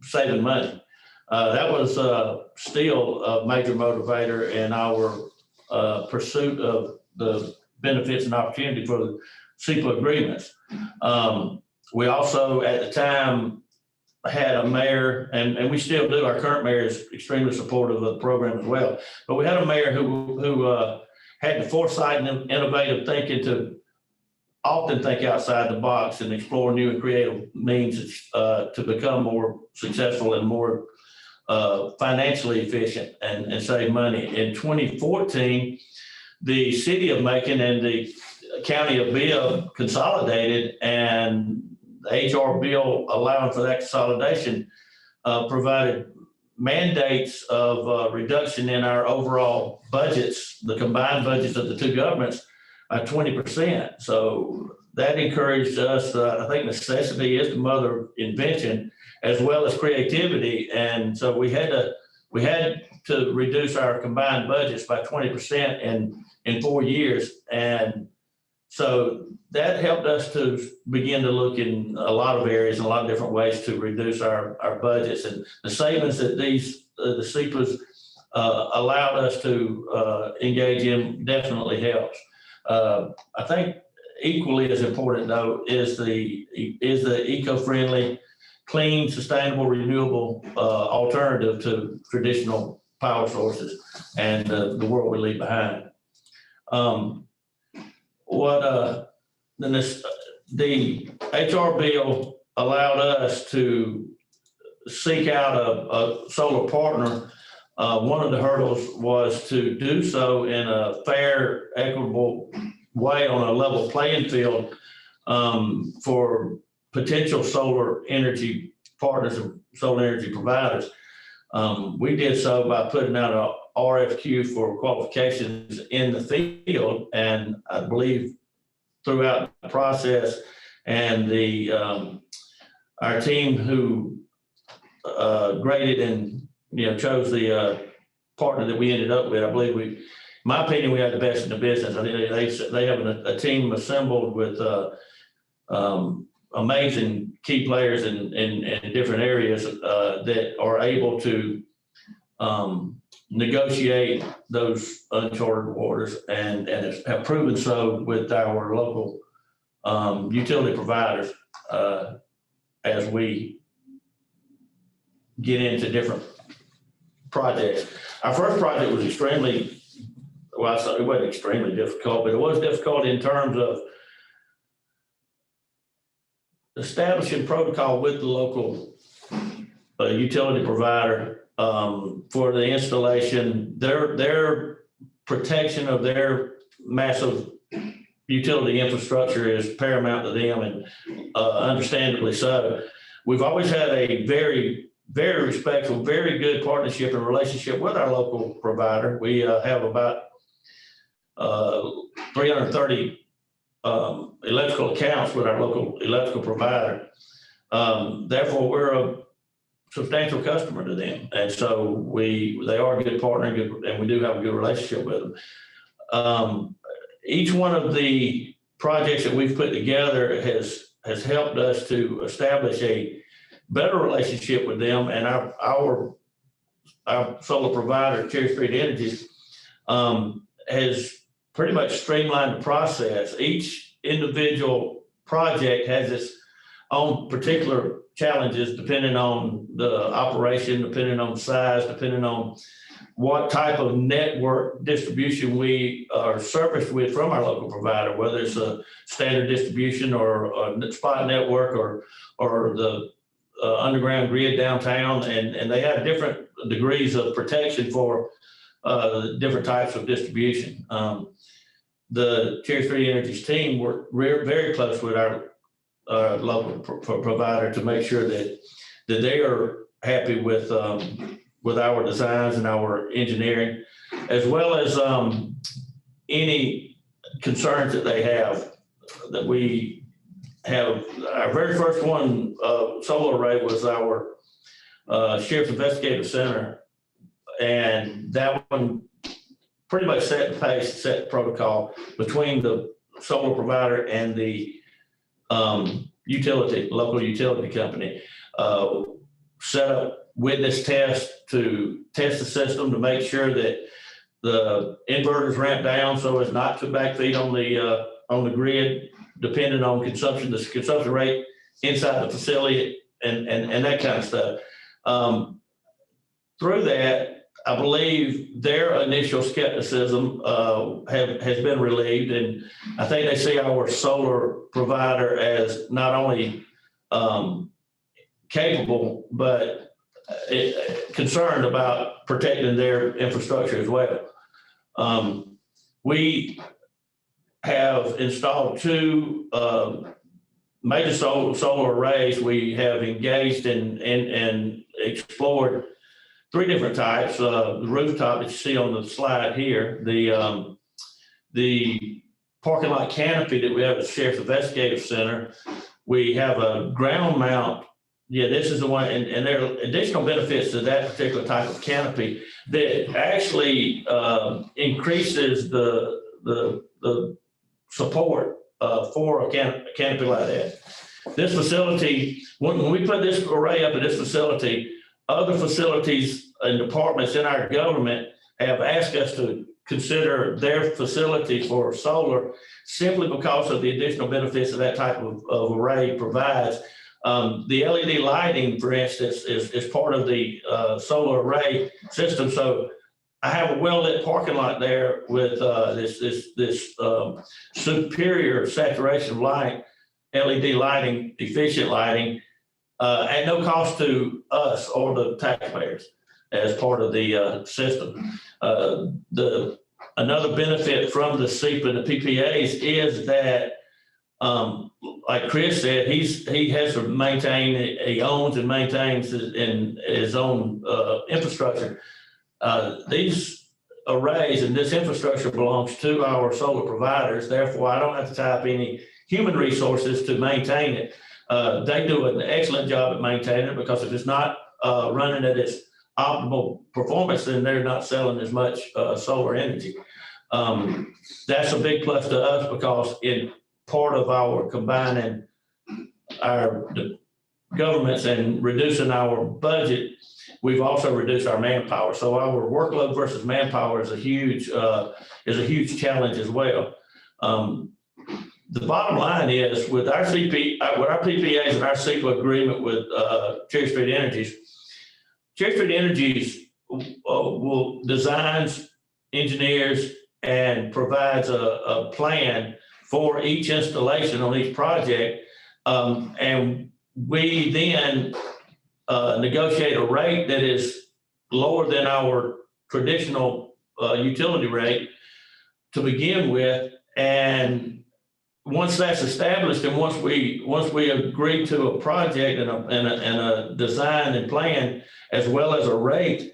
saving money. That was still a major motivator in our pursuit of the benefits and opportunity for the SEPA agreements. We also, at the time, had a mayor, and we still do. Our current mayor is extremely supportive of the program as well. But we had a mayor who had the foresight and innovative thinking to often think outside the box and explore new and creative means to become more successful and more financially efficient and save money. In 2014, the city of Macon and the county of Bibb consolidated, and the HR bill allowing for that consolidation provided mandates of reduction in our overall budgets, the combined budgets of the two governments, by 20%. So that encouraged us. I think necessity is the mother of invention, as well as creativity. And so we had to reduce our combined budgets by 20% in 4 years. And so that helped us to begin to look in a lot of areas, in a lot of different ways to reduce our budgets. And the savings that the CEPAs allowed us to engage in definitely helps. I think equally as important, though, is the eco-friendly, clean, sustainable, renewable alternative to traditional power sources and the world we leave behind. The HR bill allowed us to seek out a solar partner. One of the hurdles was to do so in a fair, equitable way on a level playing field for potential solar energy partners and solar energy providers. We did so by putting out an RFQ for qualifications in the field, and I believe throughout the process, and our team who graded and chose the partner that we ended up with, I believe in my opinion, we had the best in the business. I think they have a team assembled with amazing key players in different areas that are able to negotiate those uncharted waters and have proven so with our local utility providers as we get into different projects. Our first project was it wasn't extremely difficult, but it was difficult in terms of establishing protocol with the local utility provider for the installation. Their protection of their massive utility infrastructure is paramount to them, and understandably so. We've always had a very, very respectful, very good partnership and relationship with our local provider. We have about 330 electrical accounts with our local electrical provider. Therefore, we're a substantial customer to them, and so they are a good partner, and we do have a good relationship with them. Each one of the projects that we've put together has helped us to establish a better relationship with them, and our solar provider, Cherry Street Energies, has pretty much streamlined the process. Each individual project has its own particular challenges depending on the operation, depending on size, depending on what type of network distribution we are serviced with from our local provider, whether it's a standard distribution or a spot network or the underground grid downtown, and they have different degrees of protection for different types of distribution. The Cherry Street Energies team worked very close with our local provider to make sure that they are happy with our designs and our engineering, as well as any concerns that they have. That we have our very first one, solar array, was our Sheriff's Investigative Center, and that one pretty much set the pace, set the protocol between the solar provider and the local utility company. Set up witness tests to test the system to make sure that the inverters ramp down so as not to backfeed on the grid, depending on consumption, the consumption rate inside the facility and that kind of stuff. Through that, I believe their initial skepticism has been relieved, and I think they see our solar provider as not only capable, but concerned about protecting their infrastructure as well. We have installed 2 major solar arrays. We have engaged and explored 3 different types. The rooftop that you see on the slide here, the parking lot canopy that we have at the Sheriff's Investigative Center. We have a ground mount. Yeah, this is the one, and there are additional benefits to that particular type of canopy that actually increases the support for a canopy like that. This facility, when we put this array up at this facility, other facilities and departments in our government have asked us to consider their facility for solar simply because of the additional benefits that that type of array provides. The LED lighting, for instance, is part of the solar array system. So I have a well-lit parking lot there with this superior saturation of light, LED lighting, efficient lighting, at no cost to us or the taxpayers as part of the system. Another benefit from the SEPA and the PPAs is that, like Chris said, he has to maintain, he owns and maintains his own infrastructure. These arrays and this infrastructure belongs to our solar providers. Therefore, I don't have to tie up any human resources to maintain it. They do an excellent job at maintaining it, because if it's not running at its optimal performance, then they're not selling as much solar energy. That's a big plus to us, because in part of our combining our governments and reducing our budget, we've also reduced our manpower. So our workload versus manpower is a huge challenge as well. The bottom line is, with our PPAs and our SEPA agreement with Cherry Street Energies will designs, engineers, and provides a plan for each installation on each project. And we then negotiate a rate that is lower than our traditional utility rate to begin with. And once that's established, and once we agree to a project and a design and plan, as well as a rate,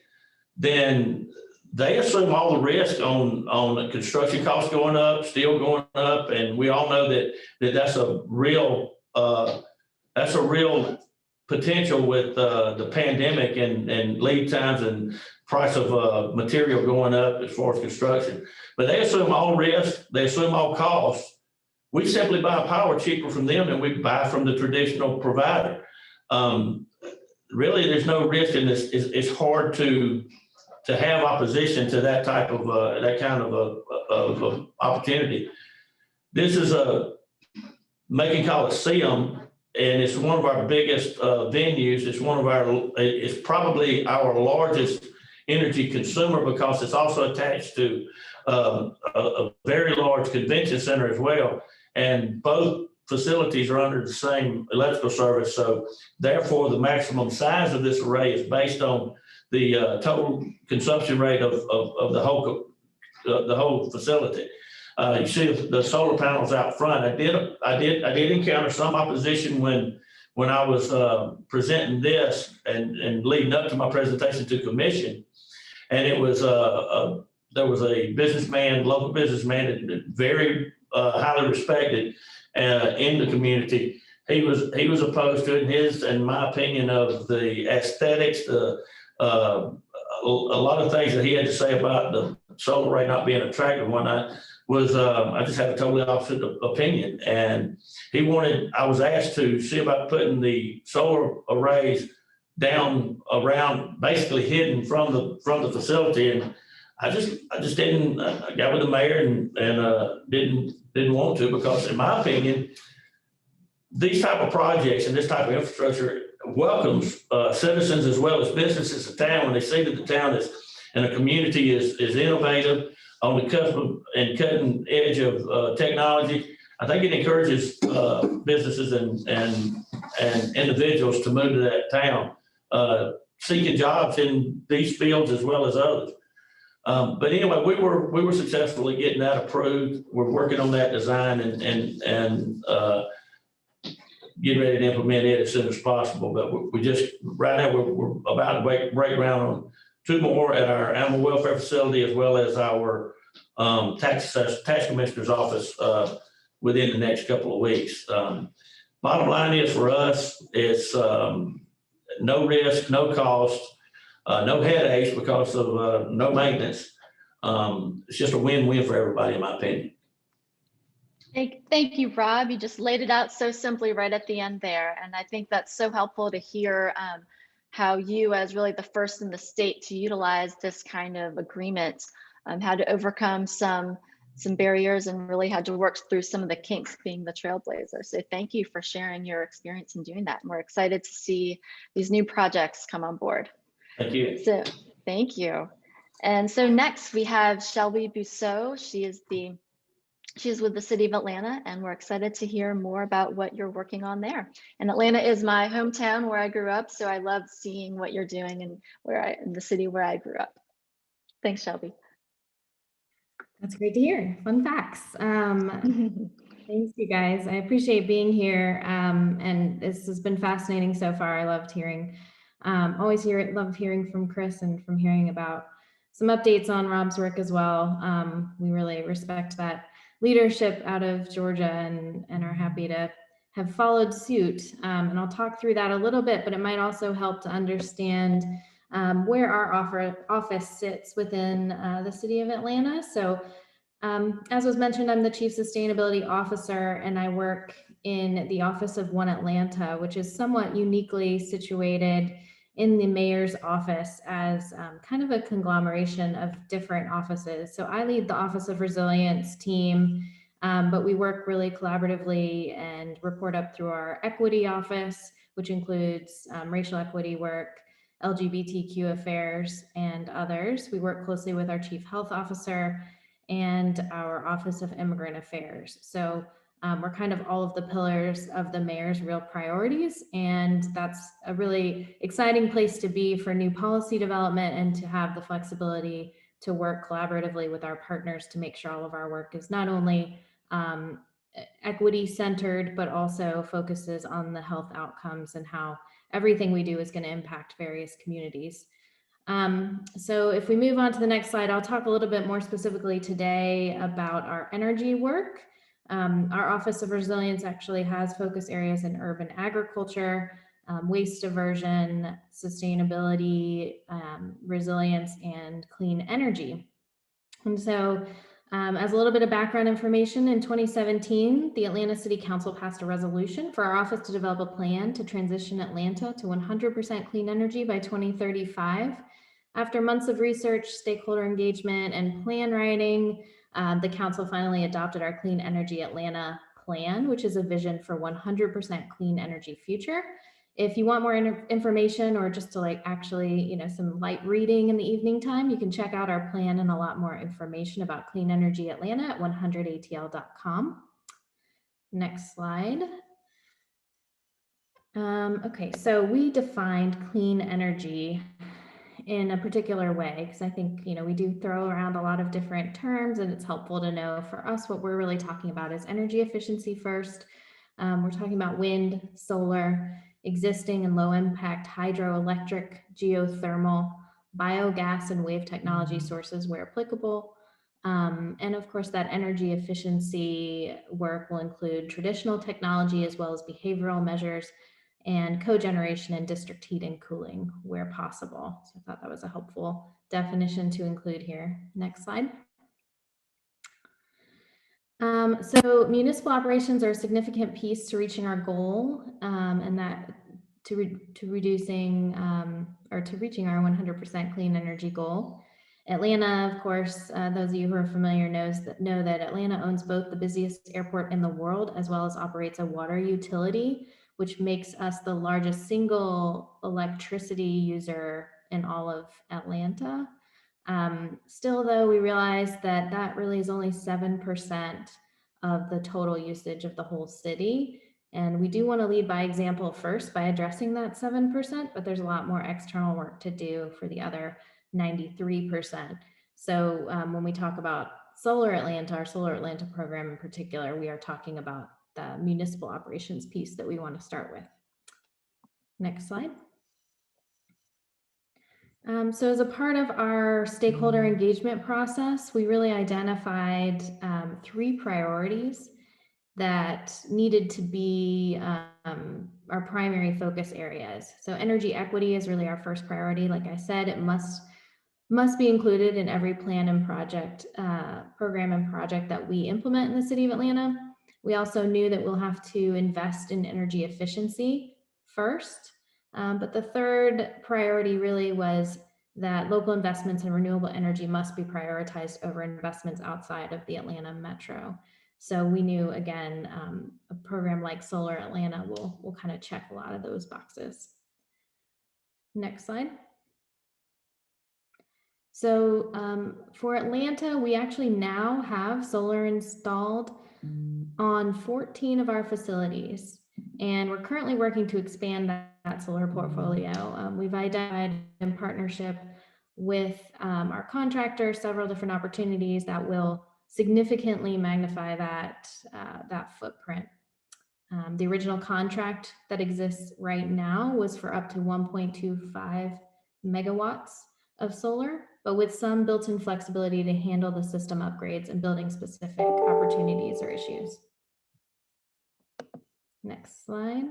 then they assume all the risk on the construction costs going up, steel going up, and we all know that's a real potential with the pandemic and lead times and price of material going up as far as construction. But they assume all risk, they assume all costs. We simply buy power cheaper from them than we buy from the traditional provider. Really, there's no risk in this. It's hard to have opposition to that type of that kind of opportunity. This is a making call it SIM, and it's one of our biggest venues. It's probably our largest energy consumer, because it's also attached to a very large convention center as well. And both facilities are under the same electrical service. So therefore, the maximum size of this array is based on the total consumption rate of the whole facility. You see the solar panels out front. I did encounter some opposition when I was presenting this and leading up to my presentation to commission. And it was there was a local businessman, very highly respected in the community. He was opposed to it. In my opinion, of the aesthetics, a lot of things that he had to say about the solar array not being attractive and whatnot was, I just had a totally opposite opinion. And I was asked to see about putting the solar arrays down around, basically hidden from the facility. And I just didn't. I got with the mayor and didn't want to, because in my opinion, these type of projects and this type of infrastructure, welcomes citizens as well as businesses of town when they see that the town is and the community is innovative on the cusp of and cutting edge of technology. I think it encourages businesses and individuals to move to that town, seeking jobs in these fields as well as others. But anyway, we were successfully getting that approved. We're working on that design and getting ready to implement it as soon as possible. But we just right now we're about to break ground on 2 more at our animal welfare facility as well as our tax commissioner's office within the next couple of weeks. Bottom line is for us, it's no risk, no cost, no headaches because of no maintenance. It's just a win-win for everybody, in my opinion. Thank you, Rob. You just laid it out so simply right at the end there. And I think that's so helpful to hear how you, as really the first in the state to utilize this kind of agreement, had to overcome some barriers and really had to work through some of the kinks being the trailblazer. So thank you for sharing your experience in doing that. And we're excited to see these new projects come on board. Thank you. So thank you. And so next we have Shelby Bousseau. She is with the City of Atlanta, and we're excited to hear more about what you're working on there. And Atlanta is my hometown where I grew up, so I love seeing what you're doing and in the city where I grew up. Thanks, Shelby. That's great to hear. Fun facts. Thanks, you guys. I appreciate being here, and this has been fascinating so far. I loved hearing, love hearing from Chris and from hearing about some updates on Rob's work as well. We really respect that leadership out of Georgia and are happy to have followed suit. And I'll talk through that a little bit, but it might also help to understand where our office sits within the City of Atlanta. So as was mentioned, I'm the Chief Sustainability Officer, and I work in the Office of One Atlanta, which is somewhat uniquely situated in the mayor's office as kind of a conglomeration of different offices. So I lead the Office of Resilience team, but we work really collaboratively and report up through our equity office, which includes racial equity work, LGBTQ affairs, and others. We work closely with our Chief Health Officer and our Office of Immigrant Affairs. So we're kind of all of the pillars of the mayor's real priorities, and that's a really exciting place to be for new policy development and to have the flexibility to work collaboratively with our partners to make sure all of our work is not only equity centered, but also focuses on the health outcomes and how everything we do is going to impact various communities. So if we move on to the next slide, I'll talk a little bit more specifically today about our energy work. Our Office of Resilience actually has focus areas in urban agriculture, waste diversion, sustainability, resilience, and clean energy. And so as a little bit of background information, in 2017, the Atlanta City Council passed a resolution for our office to develop a plan to transition Atlanta to 100% clean energy by 2035. After months of research, stakeholder engagement, and plan writing, the council finally adopted our Clean Energy Atlanta plan, which is a vision for 100% clean energy future. If you want more information or just to actually, some light reading in the evening time, you can check out our plan and a lot more information about Clean Energy Atlanta at 100atl.com. Next slide. Okay, so we defined clean energy in a particular way, because I think, we do throw around a lot of different terms, and it's helpful to know for us what we're really talking about is energy efficiency first. We're talking about wind, solar, existing and low impact hydroelectric, geothermal, biogas, and wave technology sources where applicable. And of course, that energy efficiency work will include traditional technology as well as behavioral measures and cogeneration and district heat and cooling where possible. So I thought that was a helpful definition to include here. Next slide. So municipal operations are a significant piece to reaching our goal, and that to reaching our 100% clean energy goal. Atlanta, of course, those of you who are familiar know that Atlanta owns both the busiest airport in the world as well as operates a water utility, which makes us the largest single electricity user in all of Atlanta. Still, though, we realize that that really is only 7% of the total usage of the whole city. And we do want to lead by example first by addressing that 7%, but there's a lot more external work to do for the other 93%. So when we talk about Solar Atlanta, our Solar Atlanta program in particular, we are talking about the municipal operations piece that we want to start with. Next slide. So as a part of our stakeholder engagement process, we really identified 3 priorities that needed to be our primary focus areas. So energy equity is really our first priority. Like I said, it must be included in every plan and project, program and project that we implement in the city of Atlanta. We also knew that we'll have to invest in energy efficiency first. But the third priority really was that local investments in renewable energy must be prioritized over investments outside of the Atlanta metro. So we knew, again, a program like Solar Atlanta will kind of check a lot of those boxes. Next slide. So for Atlanta, we actually now have solar installed on 14 of our facilities, and we're currently working to expand that solar portfolio. We've identified in partnership with our contractor several different opportunities that will significantly magnify that, that footprint. The original contract that exists right now was for up to 1.25 megawatts of solar, but with some built-in flexibility to handle the system upgrades and building specific opportunities or issues. Next slide.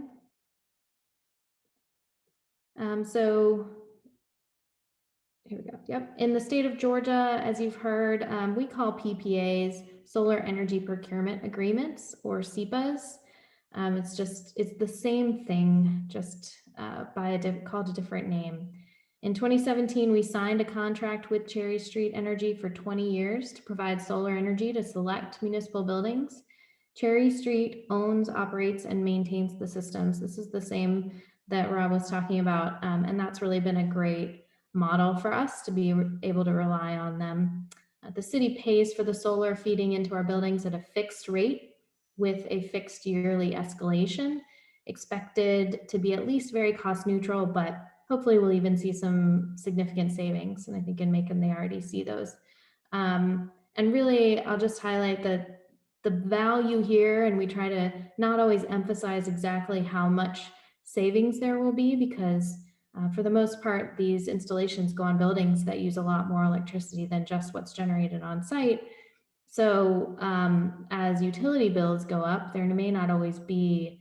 So here we go. Yep. In the state of Georgia, as you've heard, we call PPAs solar energy procurement agreements, or SEPAs. It's the same thing, just called a different name. In 2017, we signed a contract with Cherry Street Energy for 20 years to provide solar energy to select municipal buildings. Cherry Street owns, operates, and maintains the systems. This is the same that Rob was talking about, and that's really been a great model for us to be able to rely on them. The city pays for the solar feeding into our buildings at a fixed rate with a fixed yearly escalation, expected to be at least very cost neutral, but hopefully we'll even see some significant savings. And I think in Macon, they already see those. And really, I'll just highlight that the value here, and we try to not always emphasize exactly how much savings there will be, because for the most part, these installations go on buildings that use a lot more electricity than just what's generated on site. So as utility bills go up, there may not always be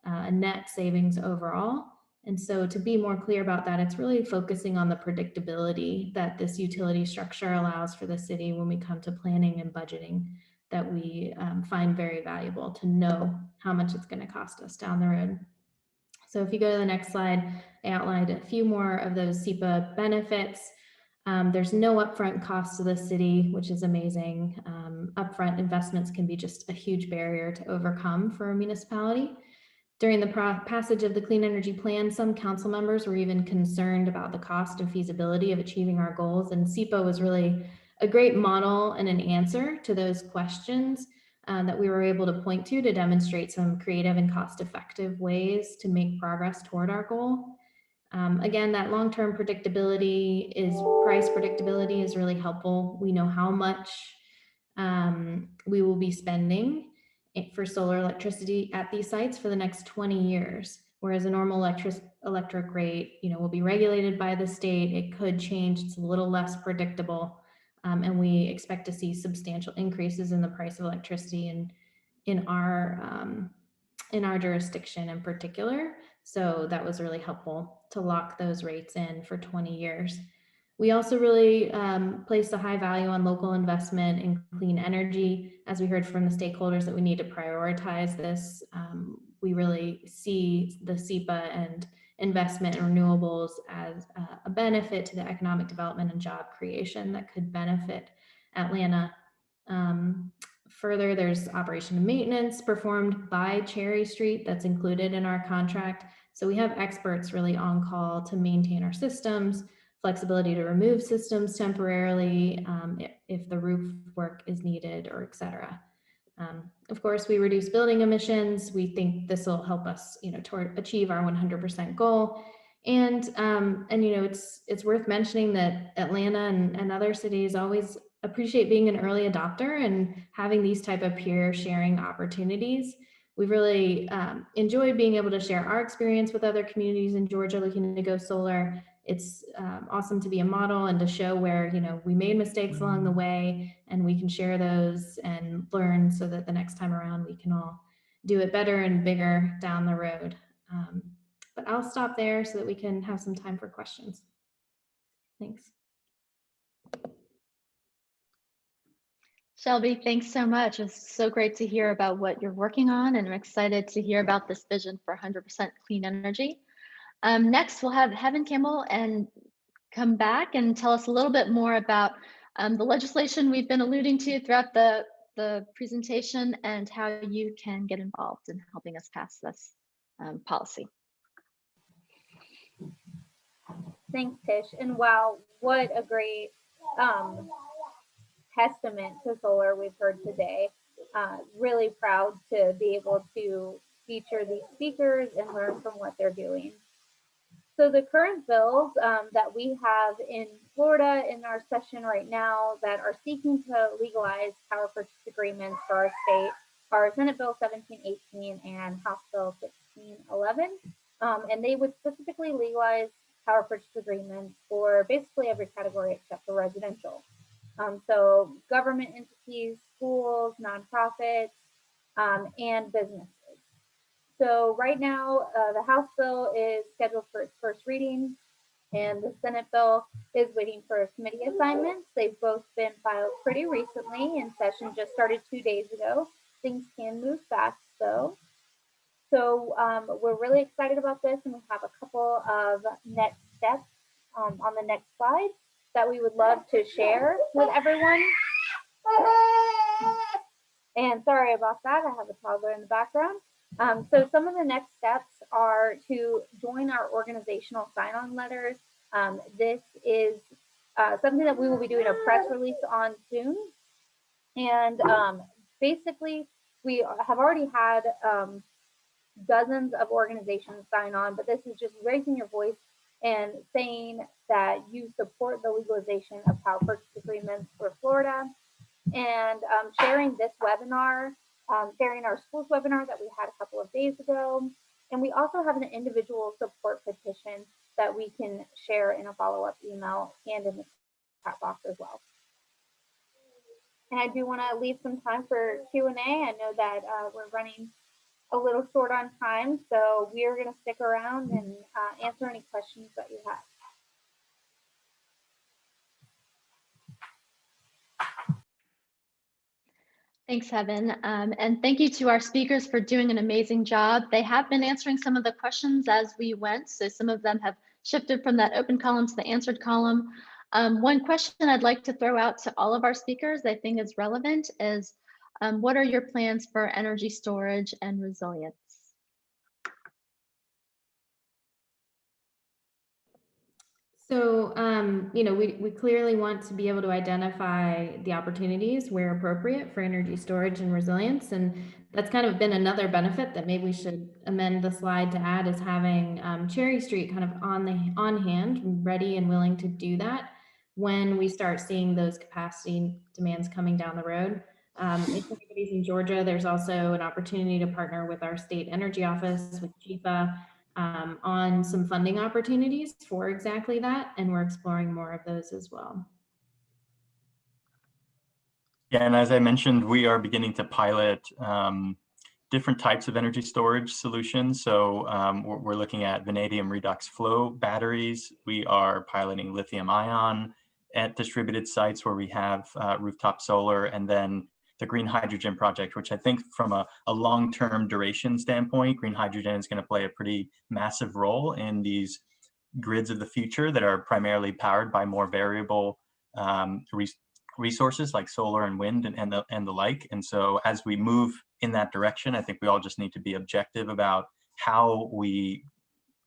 a net savings overall. And so to be more clear about that, it's really focusing on the predictability that this utility structure allows for the city when we come to planning and budgeting, that we find very valuable to know how much it's going to cost us down the road. So if you go to the next slide, I outlined a few more of those SEPA benefits. There's no upfront cost to the city, which is amazing. Upfront investments can be just a huge barrier to overcome for a municipality. During the passage of the Clean Energy Plan, some council members were even concerned about the cost and feasibility of achieving our goals, and SEPA was really a great model and an answer to those questions that we were able to point to demonstrate some creative and cost-effective ways to make progress toward our goal. Again, that long-term predictability price predictability is really helpful. We know how much we will be spending for solar electricity at these sites for the next 20 years, whereas a normal electric rate, will be regulated by the state. It could change. It's a little less predictable, and we expect to see substantial increases in the price of electricity in our jurisdiction in particular. So that was really helpful to lock those rates in for 20 years. We also really placed a high value on local investment in clean energy. As we heard from the stakeholders that we need to prioritize this, we really see the SEPA and investment in renewables as a benefit to the economic development and job creation that could benefit Atlanta. Further, there's operation and maintenance performed by Cherry Street that's included in our contract. So we have experts really on call to maintain our systems, flexibility to remove systems temporarily if the roof work is needed, or et cetera. Of course, we reduce building emissions. We think this will help us, toward achieve our 100% goal. And it's worth mentioning that Atlanta and other cities always appreciate being an early adopter and having these type of peer sharing opportunities. We really enjoy being able to share our experience with other communities in Georgia looking to go solar. It's awesome to be a model and to show where, we made mistakes along the way, and we can share those and learn so that the next time around we can all do it better and bigger down the road. But I'll stop there so that we can have some time for questions. Thanks. Shelby, thanks so much. It's so great to hear about what you're working on, and I'm excited to hear about this vision for 100% clean energy. Next, we'll have Campbell and come back and tell us a little bit more about the legislation we've been alluding to throughout the presentation and how you can get involved in helping us pass this policy. Thanks, Tish. And wow, what a great testament to solar we've heard today. Really proud to be able to feature these speakers and learn from what they're doing. So the current bills that we have in Florida in our session right now that are seeking to legalize power purchase agreements for our state are Senate Bill 1718 and House Bill 1611. And they would specifically legalize power purchase agreements for basically every category except for residential. So government entities, schools, nonprofits, and businesses. So right now, the House bill is scheduled for its first reading, and the Senate bill is waiting for committee assignments. They've both been filed pretty recently, and session just started 2 days ago. Things can move fast, though. So we're really excited about this, and we have a couple of next steps on the next slide that we would love to share with everyone. And sorry about that, I have a toddler in the background. So some of the next steps are to join our organizational sign-on letters. This is something that we will be doing a press release on soon. And basically, we have already had dozens of organizations sign on, but this is just raising your voice and saying that you support the legalization of power purchase agreements for Florida, and sharing this webinar, sharing our schools webinar that we had a couple of days ago. And we also have an individual support petition that we can share in a follow-up email and in the chat box as well. And I do want to leave some time for Q&A. I know that we're running a little short on time, so we are going to stick around and answer any questions that you have. Thanks, Heaven. And thank you to our speakers for doing an amazing job. They have been answering some of the questions as we went, so some of them have shifted from that open column to the answered column. One question I'd like to throw out to all of our speakers I think is relevant is, what are your plans for energy storage and resilience? So, we clearly want to be able to identify the opportunities where appropriate for energy storage and resilience. And that's kind of been another benefit that maybe we should amend the slide to add, is having Cherry Street kind of on hand, ready and willing to do that when we start seeing those capacity demands coming down the road. If anybody's in Georgia, there's also an opportunity to partner with our state energy office, with GIFA, on some funding opportunities for exactly that, and we're exploring more of those as well. Yeah, and as I mentioned, we are beginning to pilot different types of energy storage solutions. So we're looking at vanadium redox flow batteries. We are piloting lithium ion at distributed sites where we have rooftop solar, and then the green hydrogen project, which I think from a long-term duration standpoint, green hydrogen is going to play a pretty massive role in these grids of the future that are primarily powered by more variable resources like solar and wind and the like. And so as we move in that direction, I think we all just need to be objective about how we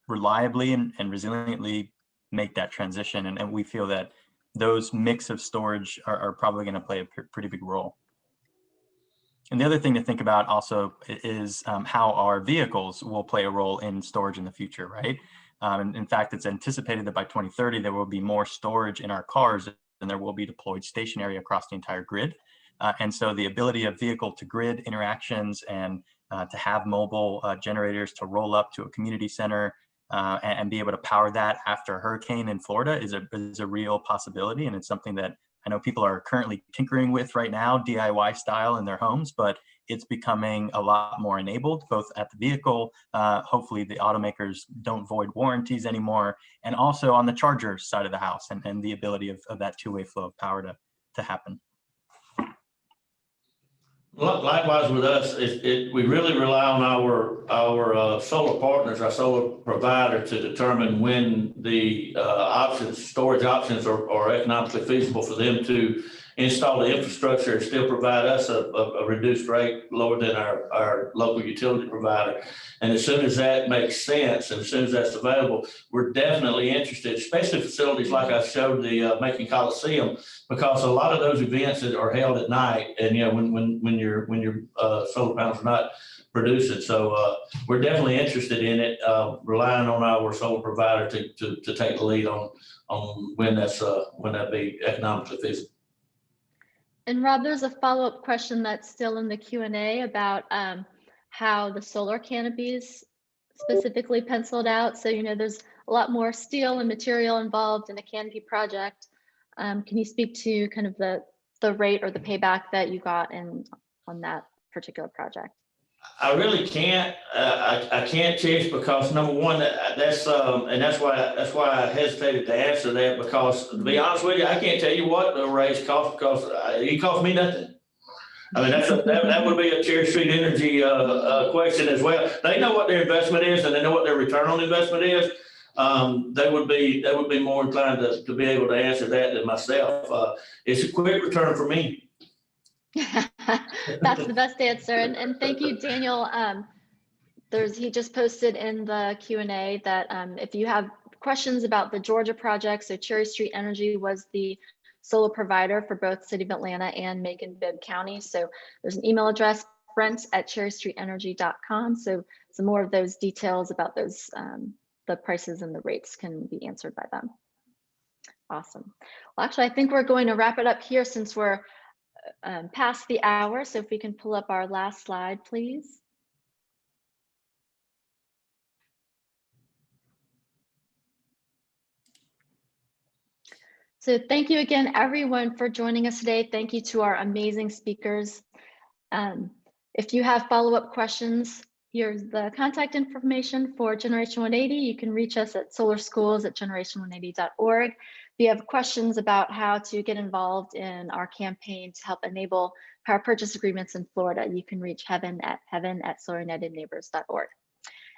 reliably and resiliently make that transition. And we feel that those mix of storage are probably going to play a pretty big role. And the other thing to think about also is how our vehicles will play a role in storage in the future, right? And in fact, it's anticipated that by 2030, there will be more storage in our cars than there will be deployed stationary across the entire grid. And so the ability of vehicle to grid interactions and to have mobile generators to roll up to a community center and be able to power that after a hurricane in Florida is a real possibility. And it's something that I know people are currently tinkering with right now, DIY style in their homes, but it's becoming a lot more enabled, both at the vehicle. Hopefully the automakers don't void warranties anymore, and also on the charger side of the house and the ability of that two-way flow of power to happen. Likewise with us, we really rely on our solar partners, our solar provider, to determine when the storage options are economically feasible for them to install the infrastructure and still provide us a reduced rate lower than our local utility provider. And as soon as that makes sense, and as soon as that's available, we're definitely interested, especially facilities like I showed the Macon Coliseum, because a lot of those events that are held at night, and when your solar panels are not producing. So we're definitely interested in it, relying on our solar provider to take the lead on when that be economically feasible. And Rob, there's a follow-up question that's still in the Q&A about how the solar canopies specifically penciled out. So, there's a lot more steel and material involved in a canopy project. Can you speak to kind of the rate or the payback that you got on that particular project? I really can't. I can't, Tish, because number one, that's why I hesitated to answer that, because to be honest with you, I can't tell you what the raise cost, because it cost me nothing. I mean, that would be a Cherry Street Energy question as well. They know what their investment is, and they know what their return on investment is. They would be more inclined to be able to answer that than myself. It's a quick return for me. That's the best answer. And thank you, Daniel. He just posted in the Q&A that if you have questions about the Georgia project, so Cherry Street Energy was the solar provider for both City of Atlanta and Macon-Bibb County. So there's an email address, brent@cherrystreetenergy.com. So some more of those details about those, the prices and the rates can be answered by them. Awesome. Well, actually, I think we're going to wrap it up here since we're past the hour. So if we can pull up our last slide, please. So thank you again, everyone, for joining us today. Thank you to our amazing speakers. If you have follow-up questions, here's the contact information for Generation 180. You can reach us at solarschools@generation180.org. If you have questions about how to get involved in our campaign to help enable power purchase agreements in Florida, you can reach heaven@solarunitedneighbors.org.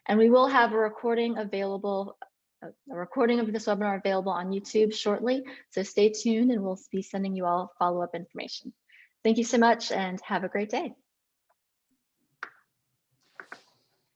And we will have a recording available, a recording of this webinar available on YouTube shortly. So stay tuned and we'll be sending you all follow-up information. Thank you so much and have a great day.